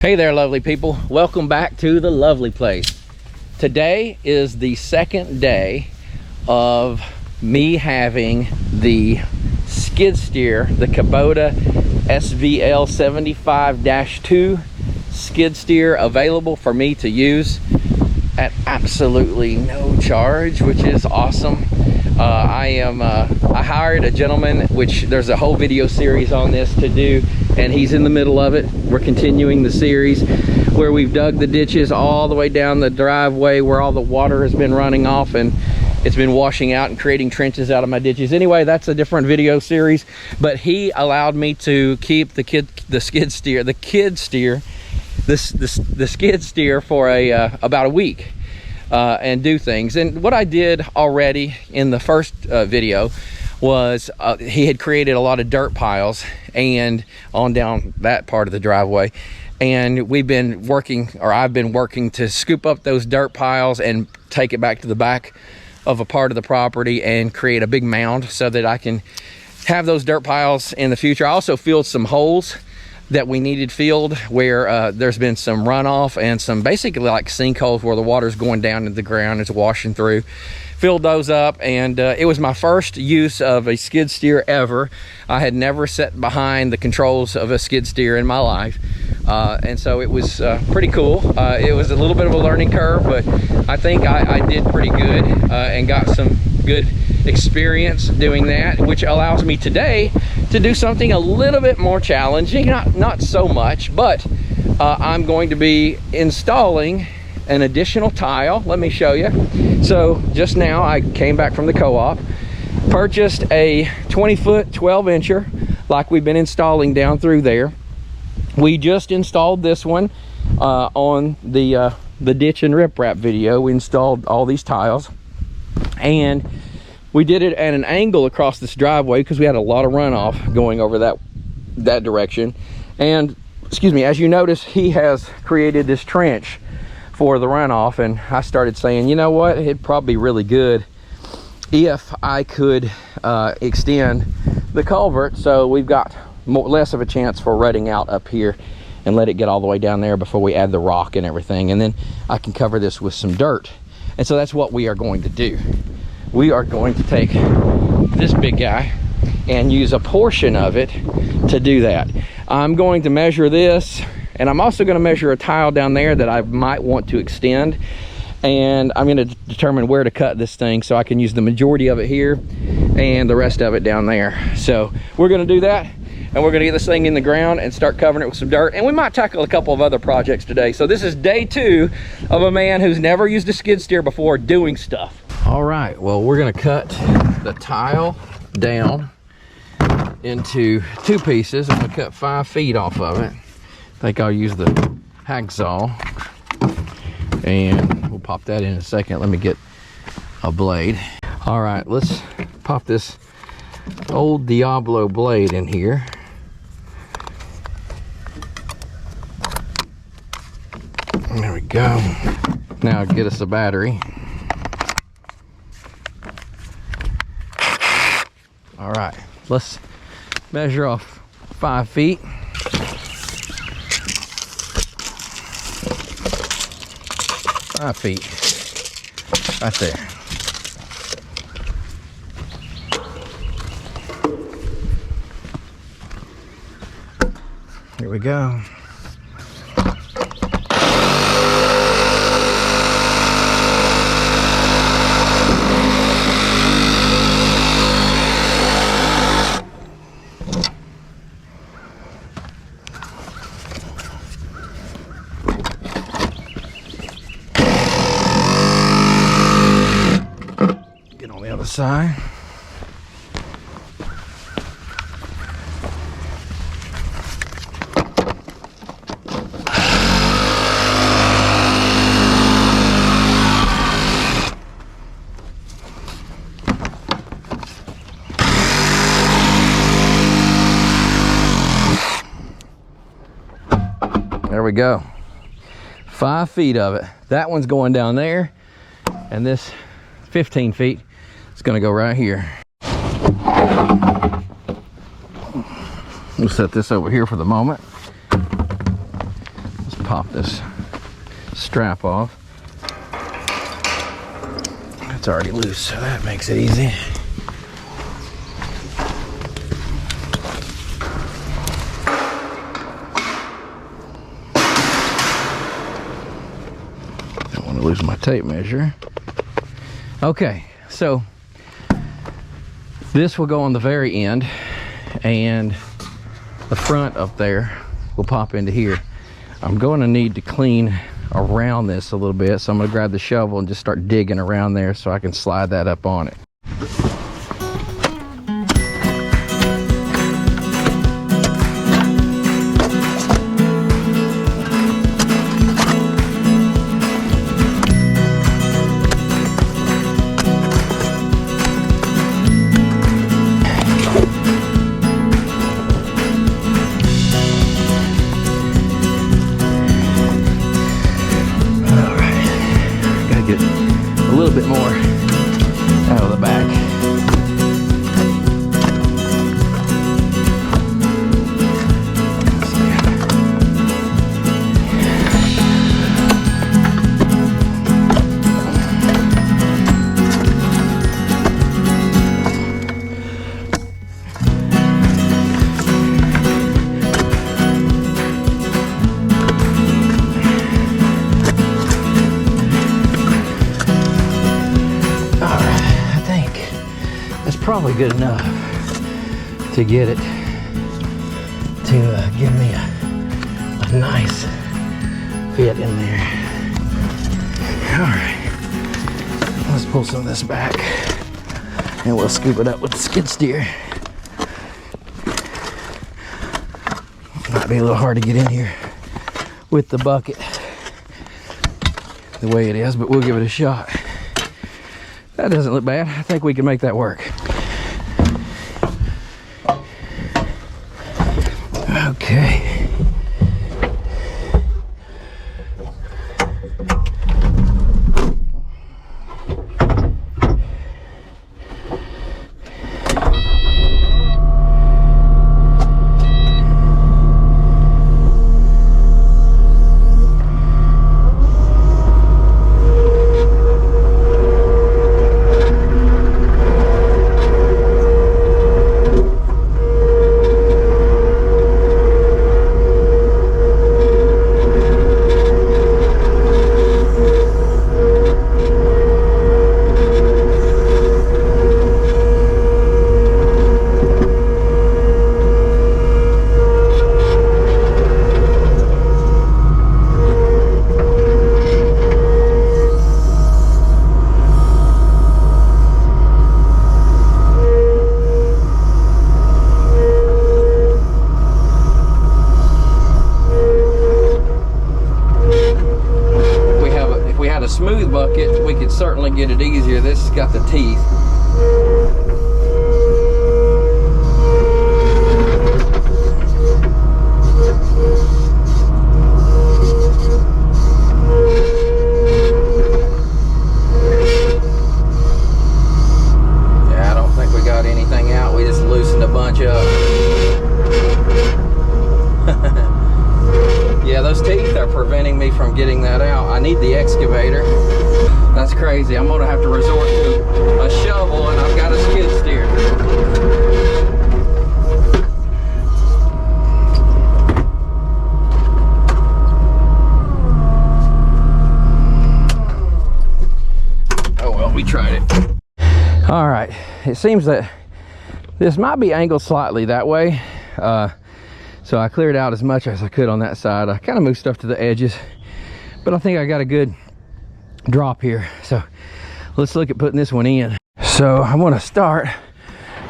Hey there, lovely people. Welcome back to the lovely place. Today is the second day of me having the skid steer, the Kubota SVL 75-2 skid steer available for me to use at absolutely no charge, which is awesome. I hired a gentleman, which there's a whole video series on this to do, and he's in the middle of it. We're continuing the series where we've dug the ditches all the way down the driveway where all the water has been running off and it's been washing out and creating trenches out of my ditches. Anyway, that's a different video series, but he allowed me to keep the skid steer for about a week and do things. And what I did already in the first video was he had created a lot of dirt piles and on down that part of the driveway, and I've been working to scoop up those dirt piles and take it back to the back of a part of the property and create a big mound so that I can have those dirt piles in the future. I also filled some holes that we needed filled where there's been some runoff and some basically like sinkholes where the water's going down into the ground, it's washing through. Filled those up, and it was my first use of a skid steer ever. I had never sat behind the controls of a skid steer in my life, and so it was pretty cool. It was a little bit of a learning curve, but I think I did pretty good and got some good experience doing that, which allows me today to do something a little bit more challenging. Not so much, but I'm going to be installing an additional tile. Let me show you. So just now I came back from the co-op, purchased a 20-foot 12-incher like we've been installing down through there. We just installed this one on the ditch and riprap video. We installed all these tiles, and we did it at an angle across this driveway because we had a lot of runoff going over that direction. And excuse me, as you notice, he has created this trench for the runoff, and I started saying, you know what, it'd probably be really good if I could extend the culvert so we've got less of a chance for rutting out up here and let it get all the way down there before we add the rock and everything, and then I can cover this with some dirt. And so that's what we are going to do. We are going to take this big guy and use a portion of it to do that. I'm going to measure this, and I'm also going to measure a tile down there that I might want to extend, and I'm going to determine where to cut this thing so I can use the majority of it here and the rest of it down there. So we're going to do that, and we're going to get this thing in the ground and start covering it with some dirt, and we might tackle a couple of other projects today. So this is day 2 of a man who's never used a skid steer before doing stuff. All right, well, we're going to cut the tile down into 2 pieces. I'm going to cut 5 feet off of it. I think I'll use the hacksaw, and we'll pop that in a second. Let me get a blade. All right, let's pop this old Diablo blade in here. There we go. Now get us a battery. All right, let's measure off 5 feet. 5 feet, right there. Here we go. Side. There we go. 5 feet of it. That one's going down there, and this 15 feet is going to go right here. We'll set this over here for the moment. Let's pop this strap off. It's already loose, so that makes it easy. Don't want to lose my tape measure. Okay, so this will go on the very end, and the front up there will pop into here. I'm going to need to clean around this a little bit, so I'm going to grab the shovel and just start digging around there so I can slide that up on it. A little bit more out of the back. Probably good enough to get it to give me a nice fit in there. All right, let's pull some of this back and we'll scoop it up with the skid steer. Might be a little hard to get in here with the bucket the way it is, but we'll give it a shot. That doesn't look bad. I think we can make that work. Okay. Smooth bucket, we could certainly get it easier. This has got the teeth. Yeah, I don't think we got anything out. We just loosened a bunch up. Yeah, those teeth are preventing me from getting that out. I need the excavator. That's crazy. I'm gonna have to resort to a shovel, and I've got a skid steer. Oh well, we tried it. All right, it seems that this might be angled slightly that way. So I cleared out as much as I could on that side. I kind of moved stuff to the edges, but I think I got a good drop here. So let's look at putting this one in. So I'm going to start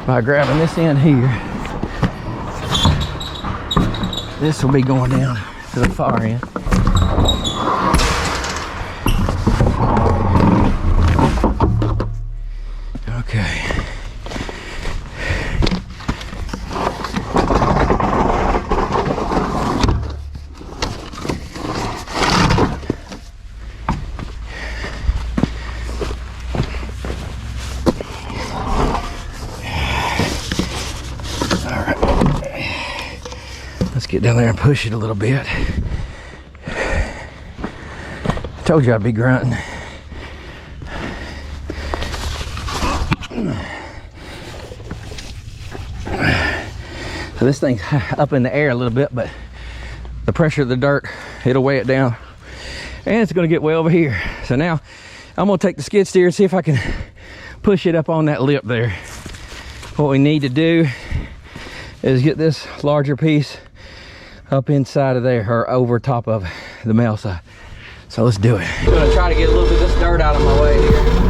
by grabbing this end here. This will be going down to the far end. Okay. Get down there and push it a little bit. Told you I'd be grunting. So this thing's up in the air a little bit, but the pressure of the dirt, it'll weigh it down. And it's gonna get way over here. So now I'm gonna take the skid steer and see if I can push it up on that lip there. What we need to do is get this larger piece up inside of there, or over top of the male side. So let's do it. I'm gonna try to get a little bit of this dirt out of my way here.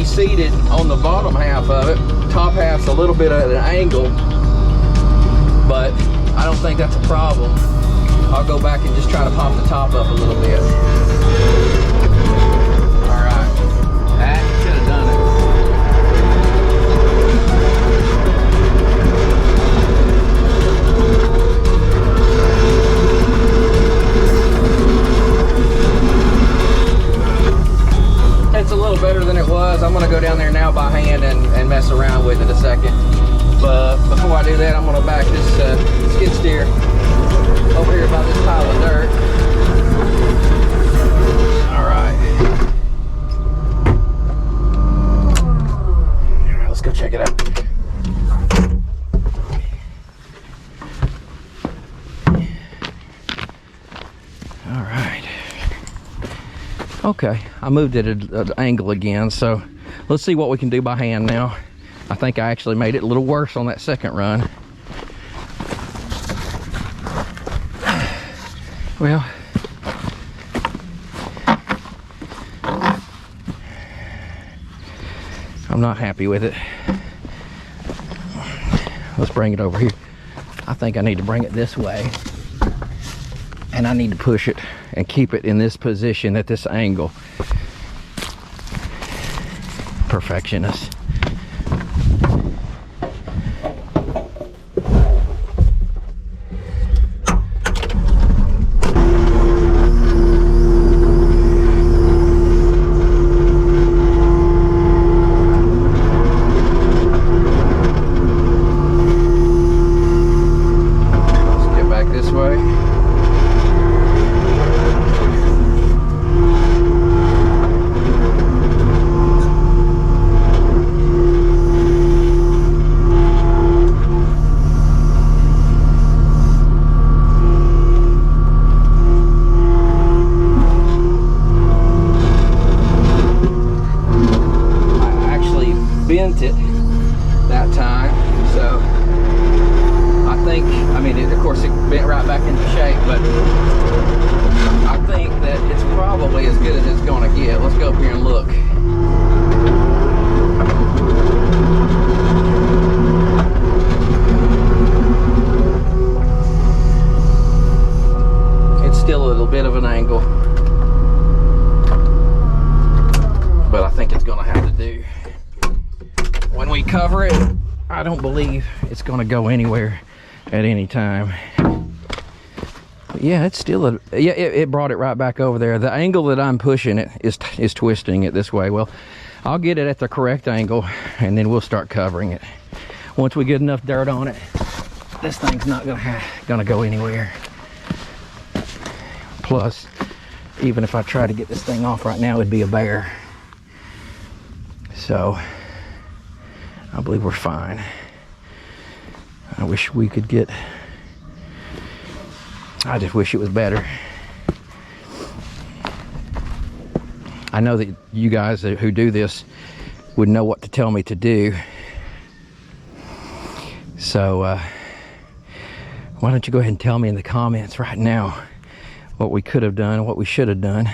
Seated on the bottom half of it. Top half's a little bit at an angle, but I don't think that's a problem. I'll go back and just try to pop the top up a little bit. All right, that should have done it. It's a little better than it was. I'm gonna go down there now by hand and mess around with it a second. But before I do that, I'm gonna back this skid steer over here by this pile of dirt. All right, let's go check it out. All right. Okay, I moved it at an angle again, so let's see what we can do by hand now. I think I actually made it a little worse on that second run. Well, I'm not happy with it. Let's bring it over here. I think I need to bring it this way. And I need to push it and keep it in this position at this angle. Perfectionist. Let's get back this way. It that time, so I think, I mean, of course it bent right back into shape, but I think that it's probably as good as it's going to get. Let's go up here and look. cover it. I don't believe it's gonna go anywhere at any time. But yeah, it's still a, yeah, it brought it right back over there. The angle that I'm pushing it is twisting it this way. Well, I'll get it at the correct angle and then we'll start covering it. Once we get enough dirt on it, this thing's not gonna go anywhere. Plus, even if I try to get this thing off right now, it'd be a bear. So, I believe we're fine. I wish we could get, I just wish it was better. I know that you guys who do this would know what to tell me to do. So, why don't you go ahead and tell me in the comments right now what we could have done, what we should have done.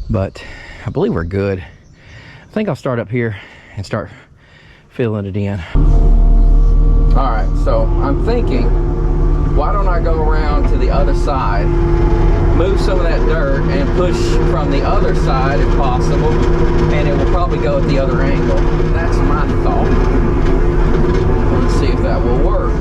But I believe we're good. I think I'll start up here and start filling it in. All right, so I'm thinking, why don't I go around to the other side, move some of that dirt and push from the other side if possible, and it will probably go at the other angle. That's my thought. Let's see if that will work.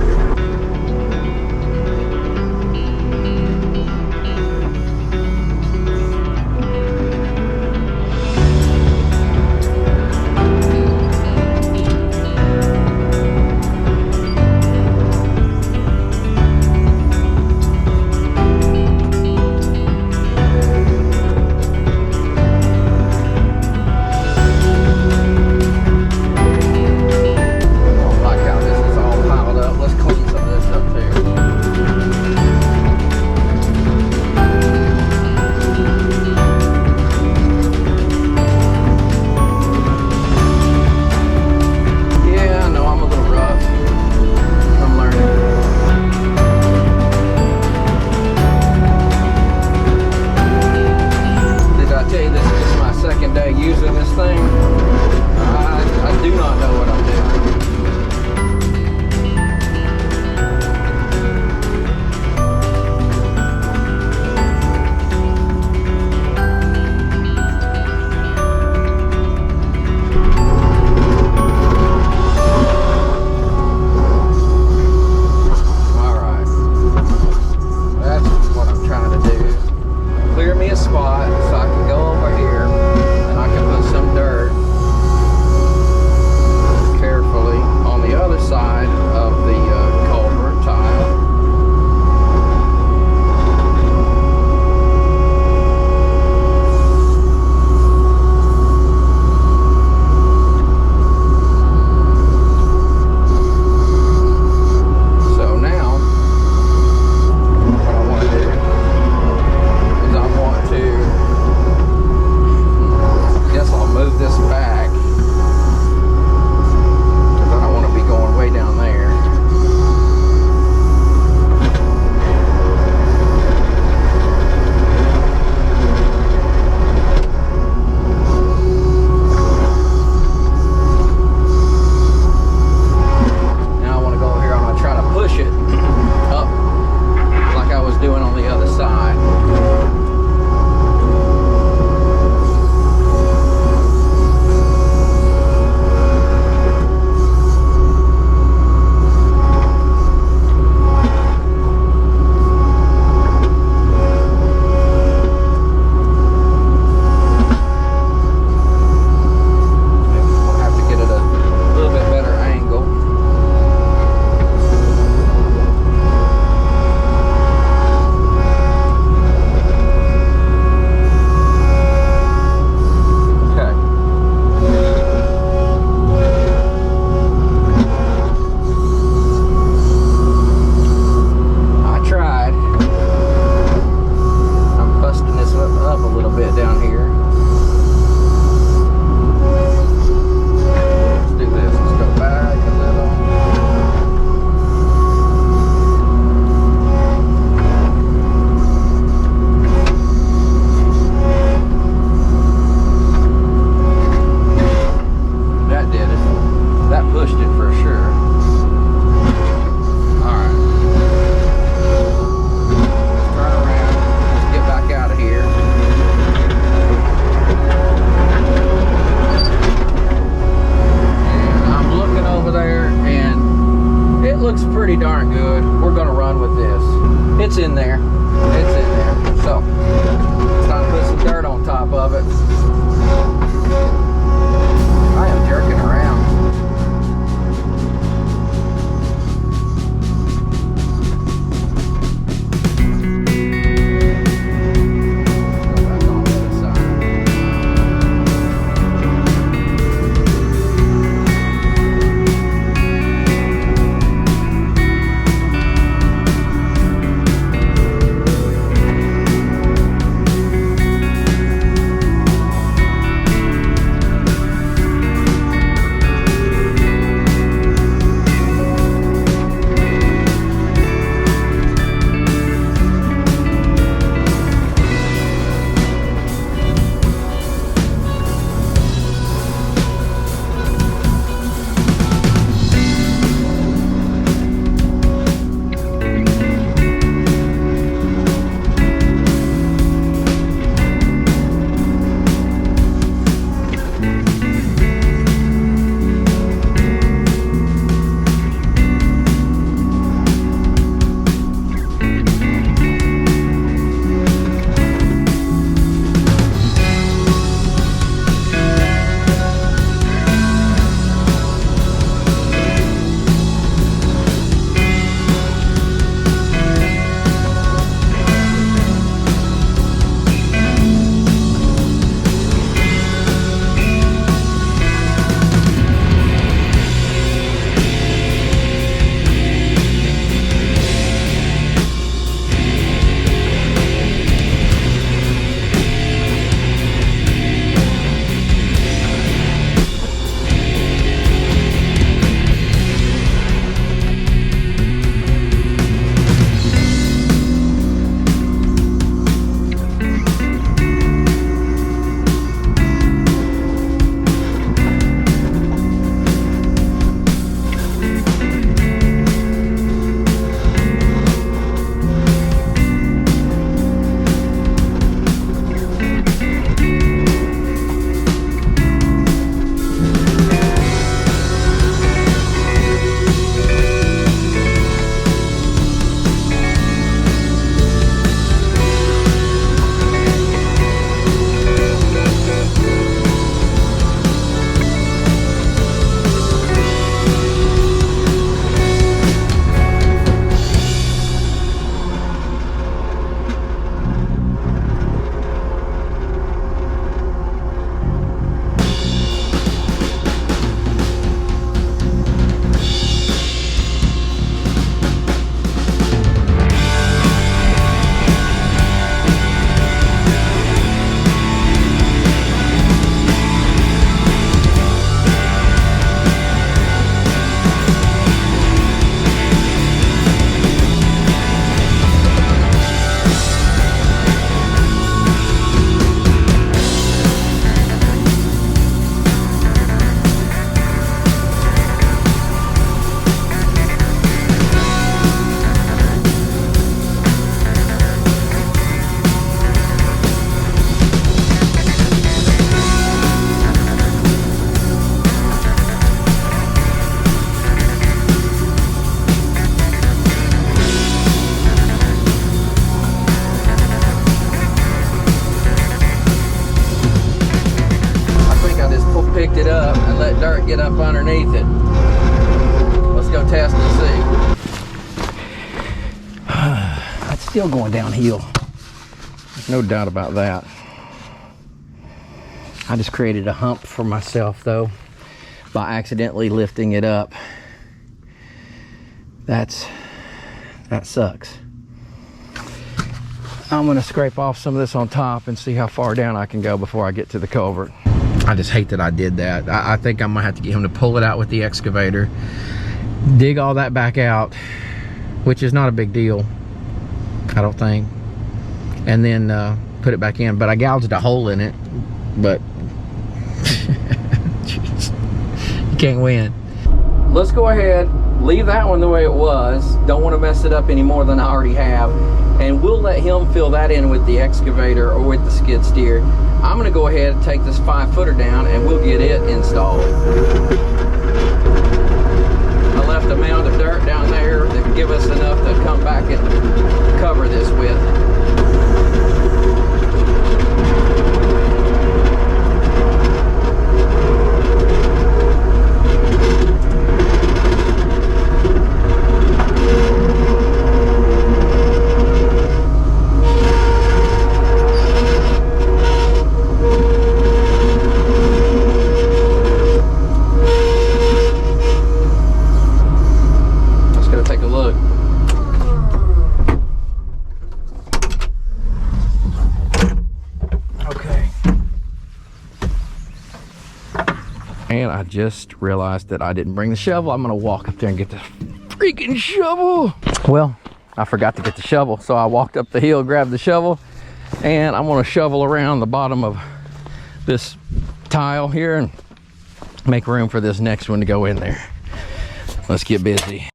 Like how this is all piled up. Let's clean some of woods. I am jerking around. dirt get up underneath it. Let's go test and see. It's still going downhill. There's no doubt about that. I just created a hump for myself though by accidentally lifting it up. That sucks. I'm gonna scrape off some of this on top and see how far down I can go before I get to the culvert. I just hate that I did that. I think I'm gonna have to get him to pull it out with the excavator, dig all that back out, which is not a big deal, I don't think, and then put it back in. But I gouged a hole in it, but you can't win. Let's go ahead, leave that one the way it was. Don't want to mess it up any more than I already have, and we'll let him fill that in with the excavator or with the skid steer. I'm going to go ahead and take this 5-footer down and we'll get it installed. I left a mound of dirt down there that would give us enough to come back and cover this with. And I just realized that I didn't bring the shovel. I'm gonna walk up there and get the freaking shovel. Well, I forgot to get the shovel, so I walked up the hill, grabbed the shovel, and I'm gonna shovel around the bottom of this tile here and make room for this next one to go in there. Let's get busy.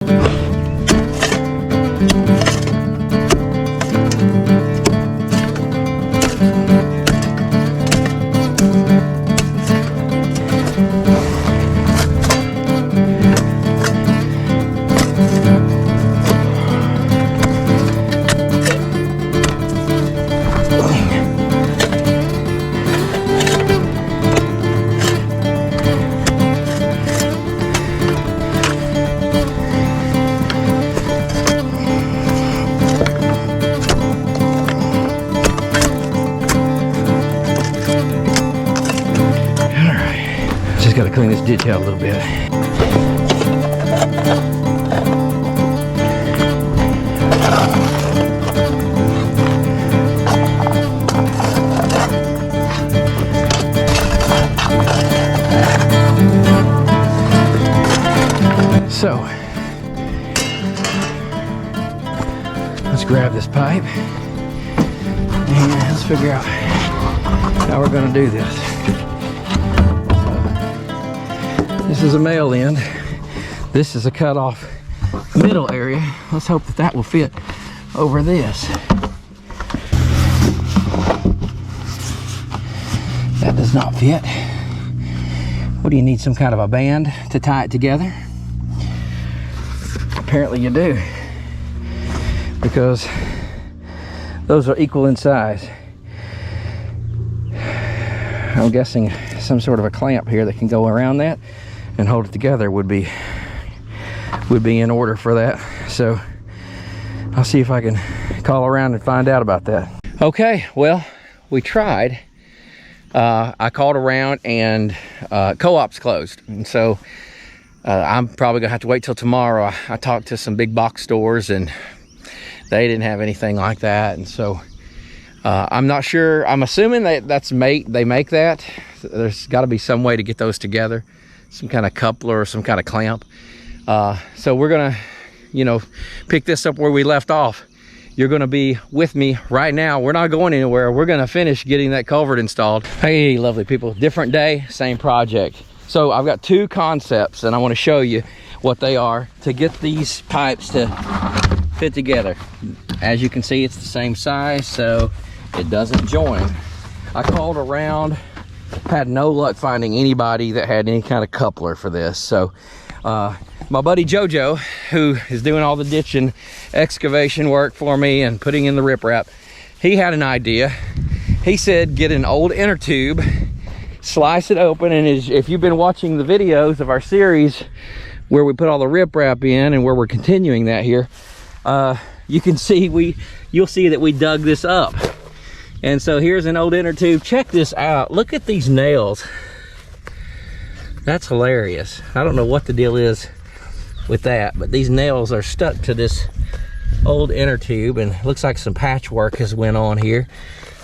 Got to clean this ditch out a little bit. So let's grab this pipe and let's figure out how we're going to do this. This is a male end. This is a cut off middle area. Let's hope that that will fit over this. That does not fit. What do you need, some kind of a band to tie it together? Apparently you do, because those are equal in size. I'm guessing some sort of a clamp here that can go around that and hold it together would be in order for that. So I'll see if I can call around and find out about that. Okay, well, we tried. I called around and co-op's closed, and so I'm probably gonna have to wait till tomorrow. I talked to some big box stores and they didn't have anything like that, and so I'm not sure. I'm assuming that they make that. There's got to be some way to get those together, some kind of coupler or some kind of clamp. So we're gonna, pick this up where we left off. You're gonna be with me right now. We're not going anywhere. We're gonna finish getting that culvert installed. Hey, lovely people, different day, same project. So I've got two concepts and I want to show you what they are to get these pipes to fit together. As you can see, it's the same size, so it doesn't join. I called around, had no luck finding anybody that had any kind of coupler for this. So my buddy Jojo, who is doing all the ditching excavation work for me and putting in the riprap, he had an idea. He said get an old inner tube, slice it open, and if you've been watching the videos of our series where we put all the riprap in and where we're continuing that here, you can see you'll see that we dug this up. And so here's an old inner tube. Check this out. Look at these nails. That's hilarious. I don't know what the deal is with that, but these nails are stuck to this old inner tube, and looks like some patchwork has went on here.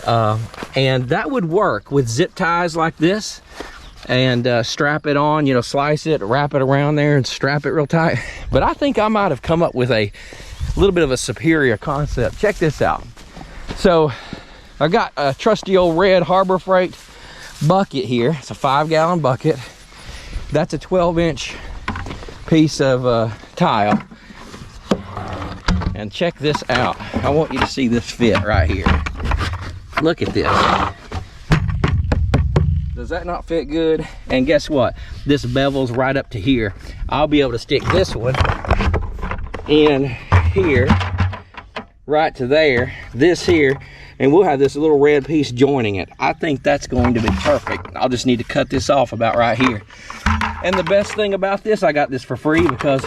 And that would work with zip ties like this, and strap it on, slice it, wrap it around there and strap it real tight. But I think I might have come up with a little bit of a superior concept. Check this out. So I got a trusty old red Harbor Freight bucket here. It's a 5-gallon bucket. That's a 12-inch piece of tile. And check this out. I want you to see this fit right here. Look at this. Does that not fit good? And guess what? This bevel's right up to here. I'll be able to stick this one in here, right to there, this here, and we'll have this little red piece joining it. I think that's going to be perfect. I'll just need to cut this off about right here. And the best thing about this, I got this for free because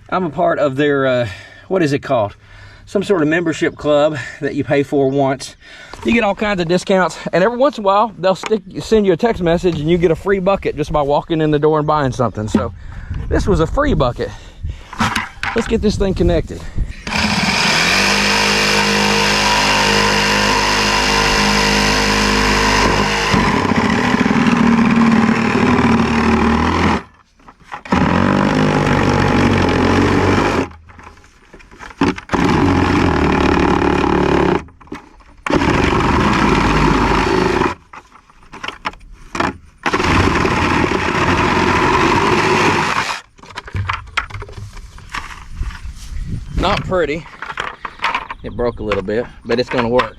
I'm a part of their, what is it called? Some sort of membership club that you pay for once. You get all kinds of discounts, and every once in a while, they'll send you a text message and you get a free bucket just by walking in the door and buying something. So this was a free bucket. Let's get this thing connected. pretty. It broke a little bit, but it's gonna work.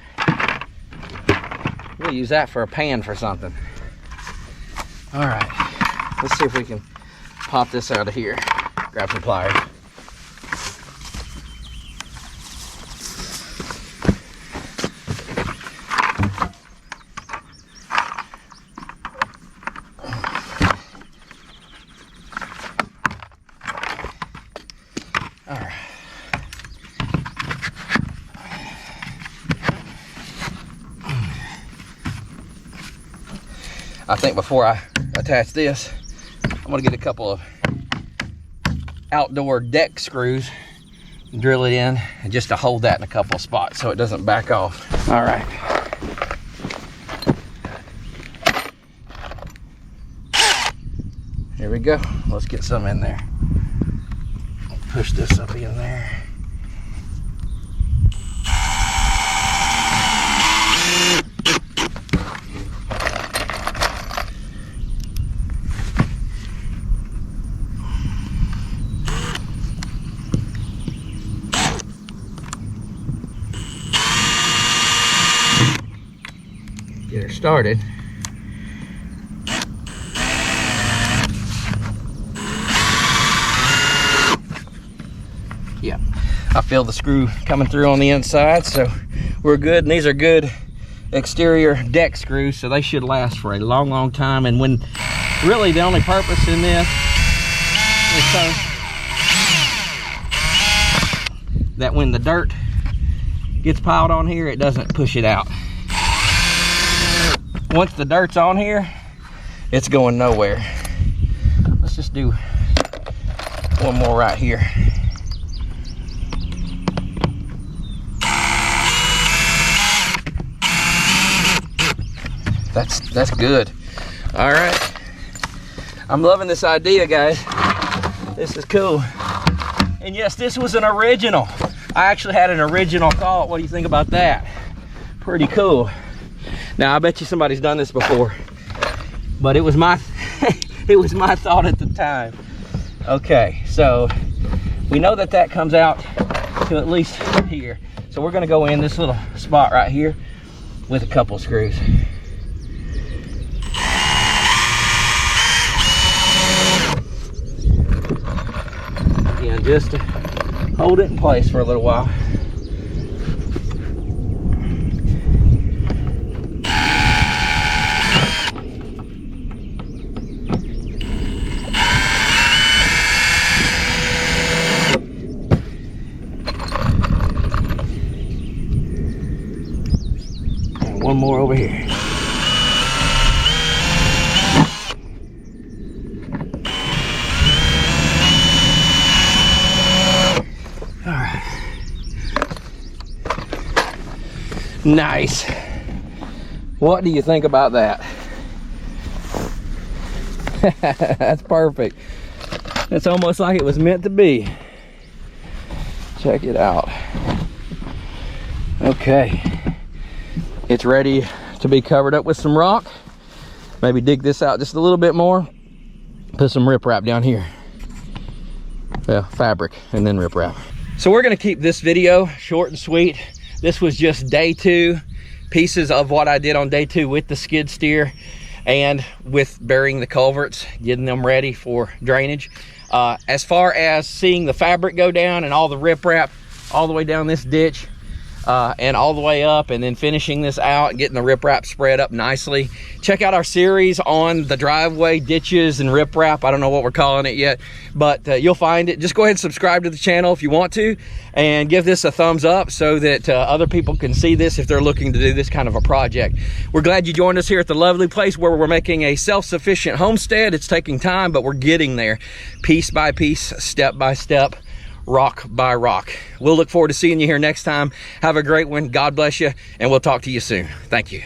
We'll use that for a pan for something. All right, let's see if we can pop this out of here. Grab some pliers. All right. I think before I attach this, I'm gonna get a couple of outdoor deck screws, drill it in, and just to hold that in a couple of spots so it doesn't back off. All right. Here we go. Let's get some in there. Push this up in there. Get her started. Yeah, I feel the screw coming through on the inside, so we're good. And these are good exterior deck screws, so they should last for a long, long time. And when really the only purpose in this is so that when the dirt gets piled on here, it doesn't push it out. Once the dirt's on here, it's going nowhere. Let's just do one more right here. That's good. All right, I'm loving this idea, guys. This is cool. And yes, this was an original. I actually had an original thought. What do you think about that? Pretty cool. Now, I bet you somebody's done this before, but it was my it was my thought at the time. Okay, so we know that that comes out to at least here. So we're gonna go in this little spot right here with a couple screws. Again, just to hold it in place for a little while. One more over here. All right. Nice. What do you think about that? That's perfect. It's almost like it was meant to be. Check it out. Okay. It's ready to be covered up with some rock. Maybe dig this out just a little bit more. Put some riprap down here. Well, fabric and then riprap. So we're gonna keep this video short and sweet. This was just day 2, pieces of what I did on day 2 with the skid steer and with burying the culverts, getting them ready for drainage. As far as seeing the fabric go down and all the riprap all the way down this ditch, and all the way up, and then finishing this out and getting the riprap spread up nicely. Check out our series on the driveway ditches and riprap. I don't know what we're calling it yet, but you'll find it. Just go ahead and subscribe to the channel if you want to, and give this a thumbs up so that other people can see this if they're looking to do this kind of a project. We're glad you joined us here at the lovely place where we're making a self-sufficient homestead. It's taking time, but we're getting there piece by piece, step by step, rock by rock. We'll look forward to seeing you here next time. Have a great one. God bless you, and we'll talk to you soon. Thank you.